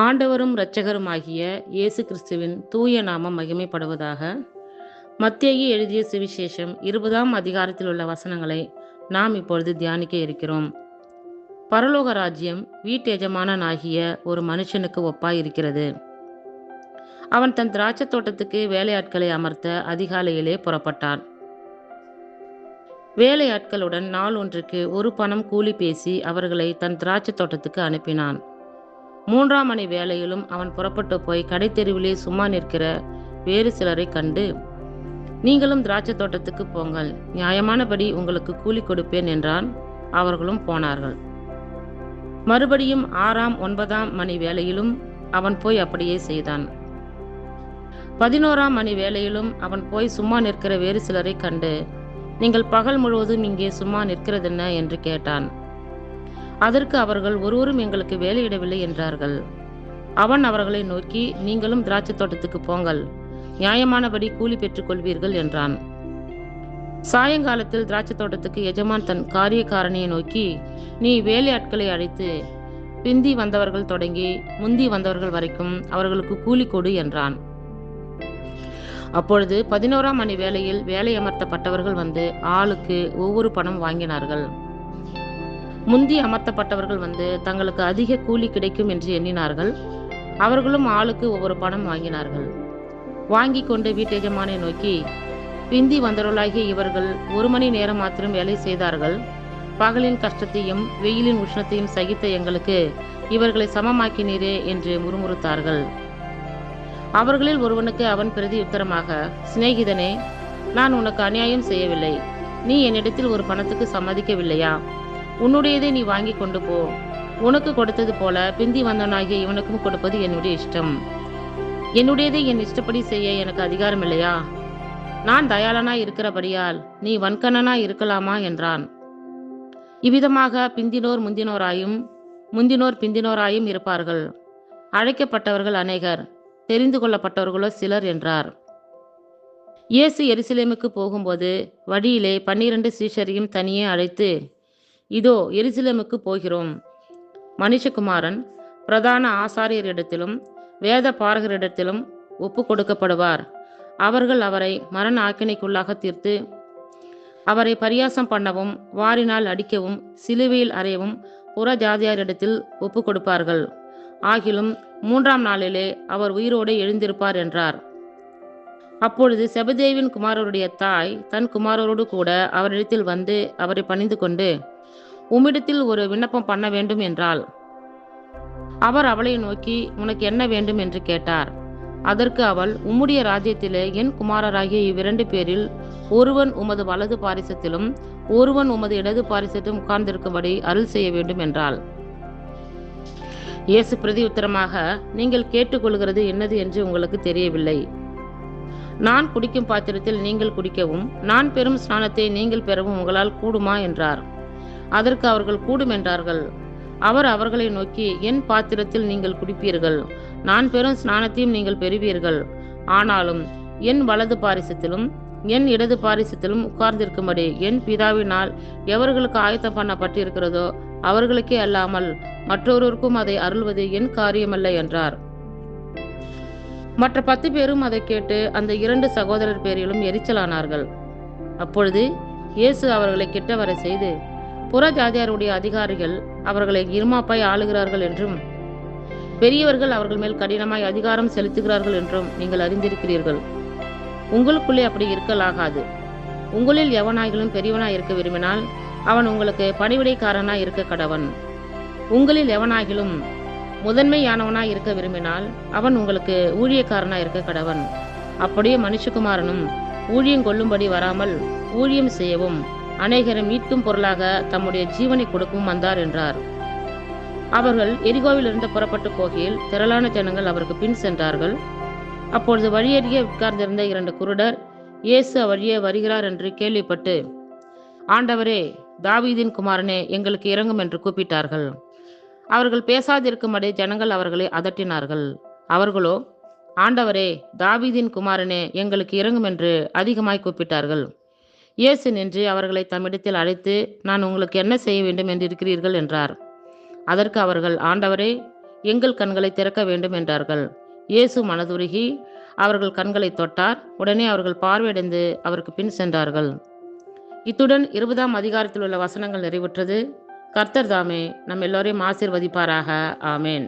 ஆண்டவரும் இரட்சகருமாகிய இயேசு கிறிஸ்துவின் தூய நாமம் மகிமைப்படுவதாக. மத்தேயு எழுதிய சுவிசேஷம் 20ஆம் அதிகாரத்தில் உள்ள வசனங்களை நாம் இப்பொழுது தியானிக்க இருக்கிறோம். பரலோக ராஜ்யம் வீட்டெஜமானனாகிய ஒரு மனுஷனுக்கு ஒப்பாயிருக்கிறது. அவன் தன் திராட்சை தோட்டத்துக்கு வேலையாட்களை அமர்த்த அதிகாலையிலே புறப்பட்டான். வேலையாட்களுடன் நாள் ஒன்றுக்கு 1 பணம் கூலி பேசி அவர்களை தன் திராட்சை தோட்டத்துக்கு அனுப்பினான். 3ஆம் மணி வேளையிலும் அவன் புறப்பட்டு போய் கடைத்தெருவிலே சும்மா நிற்கிற வேறு சிலரை கண்டு, நீங்களும் திராட்சை தோட்டத்துக்கு போங்கள், நியாயமானபடி உங்களுக்கு கூலி கொடுப்பேன் என்றான். அவர்களும் போனார்கள். மறுபடியும் 6ஆம் 9ஆம் மணி வேளையிலும் அவன் போய் அப்படியே செய்தான். 11ஆம் மணி வேளையிலும் அவன் போய் சும்மா நிற்கிற வேறு சிலரை கண்டு, நீங்கள் பகல் முழுவதும் இங்கே சும்மா நிற்கிறதென்ன என்று கேட்டான். அதற்கு அவர்கள், ஒருவரும் எங்களுக்கு வேலையிடவில்லை என்றார்கள். அவன் அவர்களை நோக்கி, நீங்களும் திராட்சை தோட்டத்துக்கு போங்கள், நியாயமானபடி கூலி பெற்றுக் கொள்வீர்கள் என்றான். சாயங்காலத்தில் திராட்சை தோட்டத்துக்கு எஜமான் தன் காரியக்காரனையை நோக்கி, நீ வேலையாட்களை அழைத்து பிந்தி வந்தவர்கள் தொடங்கி முந்தி வந்தவர்கள் வரைக்கும் அவர்களுக்கு கூலி கொடு என்றான். அப்பொழுது 11ஆம் மணி வேளையில் வேலை அமர்த்தப்பட்டவர்கள் வந்து ஆளுக்கு ஒவ்வொரு பணம் வாங்கினார்கள். முந்தி அமர்த்தப்பட்டவர்கள் வந்து தங்களுக்கு அதிக கூலி கிடைக்கும் என்று எண்ணினார்கள். அவர்களும் ஆளுக்கு ஒவ்வொரு பணம் வாங்கினார்கள். வாங்கி கொண்டு வீட்டெஜமானை நோக்கி, பிந்தி வந்தவர்களாகிய இவர்கள் 1 மணி நேரம் மாத்திரம் வேலை செய்தார்கள். பகலின் கஷ்டத்தையும் வெயிலின் உஷ்ணத்தையும் சகித்த எங்களுக்கு இவர்களை சமமாக்கினீரே என்று முறுமுறுத்தார்கள். அவர்களில் ஒருவனுக்கு அவன் பிரதி உத்தரமாக, சிநேகிதனே, நான் உனக்கு அநியாயம் செய்யவில்லை. நீ என்னிடத்தில் ஒரு பணத்துக்கு சம்மதிக்கவில்லையா? உன்னுடையதை நீ வாங்கி கொண்டு போ. உனக்கு கொடுத்தது போல பிந்தி வந்தவனாகிய இவனுக்கும் கொடுப்பது என்னுடைய இஷ்டம். என்னுடையதை என் இஷ்டப்படி செய்ய எனக்கு அதிகாரம் இல்லையா? நான் தயாளனாய் இருக்கிறபடியால் நீ வன்கண்ணனாய் இருக்கலாமா என்றான். இவ்விதமாக பிந்தினோர் முந்தினோராயும் முந்தினோர் பிந்தினோராயும் இருப்பார்கள். அழைக்கப்பட்டவர்கள் அநேகர், தெரிந்து கொள்ளப்பட்டவர்களோ சிலர் என்றார். இயேசு எருசலேமுக்கு போகும்போது வழியிலே 12 சீஷரையும் தனியே அழைத்து, இதோ எருசலேமுக்கு போகிறோம். மனுஷகுமாரன் பிரதான ஆசாரியரிடத்திலும் வேத பாரகரிடத்திலும் ஒப்பு கொடுக்கப்படுவார். அவர்கள் அவரை மரண ஆக்கினைக்குள்ளாக தீர்த்து அவரை பரியாசம் பண்ணவும் வாரினால் அடிக்கவும் சிலுவையில் அறையவும் புற ஜாதியாரிடத்தில் ஒப்பு கொடுப்பார்கள். ஆகிலும் 3ஆம் நாளிலே அவர் உயிரோடு எழுந்திருப்பார் என்றார். அப்பொழுது செபதேவின் குமாரருடைய தாய் தன் குமாரரோடு கூட அவரிடத்தில் வந்து அவரை பணிந்து கொண்டு, உம்மிடத்தில் ஒரு விண்ணப்பம் பண்ண வேண்டும் என்றாள். அவர் அவளை நோக்கி, உனக்கு என்ன வேண்டும் என்று கேட்டார். அதற்கு அவள், உம்முடைய ராஜ்யத்திலே என் குமாரராகிய இவ்விரண்டு பேரில் ஒருவன் உமது வலது பாரிசத்திலும் ஒருவன் உமது இடது பாரிசத்திலும் உட்கார்ந்திருக்கும்படி அருள் செய்ய வேண்டும் என்றாள். இயேசு பிரதி உத்தரமாக, நீங்கள் கேட்டுக்கொள்கிறது என்னது என்று உங்களுக்கு தெரியவில்லை. நான் குடிக்கும் பாத்திரத்தில் நீங்கள் குடிக்கவும் நான் பெறும் ஸ்நானத்தை நீங்கள் பெறவும் உங்களால் கூடுமா என்றார். அதற்கு அவர்கள் கூடும் என்றார்கள். அவர் அவர்களை நோக்கி, என் பாத்திரத்தில் நீங்கள் குடிப்பீர்கள், நான் பெறும் ஸ்நானத்தையும் நீங்கள் பெறுவீர்கள். ஆனாலும் என் வலது பாரிசத்திலும் என் இடது பாரிசத்திலும் உட்கார்ந்திருக்கும்படி என் பிதாவினால் எவர்களுக்கு ஆயத்தம் பண்ணப்பட்டிருக்கிறதோ அவர்களுக்கே அல்லாமல் மற்றொருவருக்கும் அதை அருள்வது என் காரியமல்ல என்றார். மற்ற 10 பேரும் அதை கேட்டு அந்த 2 சகோதரர் பேரிலும் எரிச்சலானார்கள். அப்பொழுது இயேசு அவர்களை கிட்ட வர செய்து, புற ஜாதியாருடைய அதிகாரிகள் அவர்களை இருமாப்பாய் ஆளுகிறார்கள் என்றும் பெரியவர்கள் அவர்கள் மேல் கடினமாய் அதிகாரம் செலுத்துகிறார்கள் என்றும் நீங்கள் அறிந்திருக்கிறீர்கள். உங்களுக்குள்ளே அப்படி இருக்கலாகாது. உங்களில் எவனாயிலும் பெரியவனாய் இருக்க விரும்பினால் அவன் உங்களுக்கு பணிவிடைக்காரனாய் இருக்க கடவன். உங்களில் எவனாகிலும் முதன்மையானவனாய் இருக்க விரும்பினால் அவன் உங்களுக்கு ஊழியக்காரனாய் இருக்க கடவன். அப்படியே மனுஷகுமாரனும் ஊழியம் கொள்ளும்படி வராமல் ஊழியம் செய்யவும் அநேகரை மீட்கும் பொருளாக தம்முடைய ஜீவனை கொடுக்கவும் வந்தார் என்றார். அவர்கள் எரிகோவில் இருந்து புறப்பட்டு போகையில் திரளான ஜனங்கள் அவருக்கு பின் சென்றார்கள். அப்பொழுது வழியருகே உட்கார்ந்திருந்த 2 குருடர் இயேசு வழியே வருகிறார் என்று கேள்விப்பட்டு, ஆண்டவரே, தாவீதின் குமாரனே, எங்களுக்கு இரங்கும் என்று கூப்பிட்டார்கள். அவர்கள் பேசாதிருக்கும்படி ஜனங்கள் அவர்களை அதட்டினார்கள். அவர்களோ, ஆண்டவரே, தாவீதின் குமாரனே, எங்களுக்கு இரங்கும் என்று அதிகமாய் கூப்பிட்டார்கள். இயேசு நின்று அவர்களை தம்மிடத்தில் அழைத்து, நான் உங்களுக்கு என்ன செய்ய வேண்டும் என்று இருக்கிறீர்கள் என்றார். அதற்கு அவர்கள், ஆண்டவரே, எங்கள் கண்களை திறக்க வேண்டும் என்றார்கள். இயேசு மனதுருகி அவர்கள் கண்களை தொட்டார். உடனே அவர்கள் பார்வையடைந்து அவருக்கு பின் சென்றார்கள். இத்துடன் 20ஆம் அதிகாரத்தில் உள்ள வசனங்கள் நிறைவுற்றது. கர்த்தர் தாமே நம் எல்லோரையும் ஆசீர்வதிப்பாராக. ஆமேன்.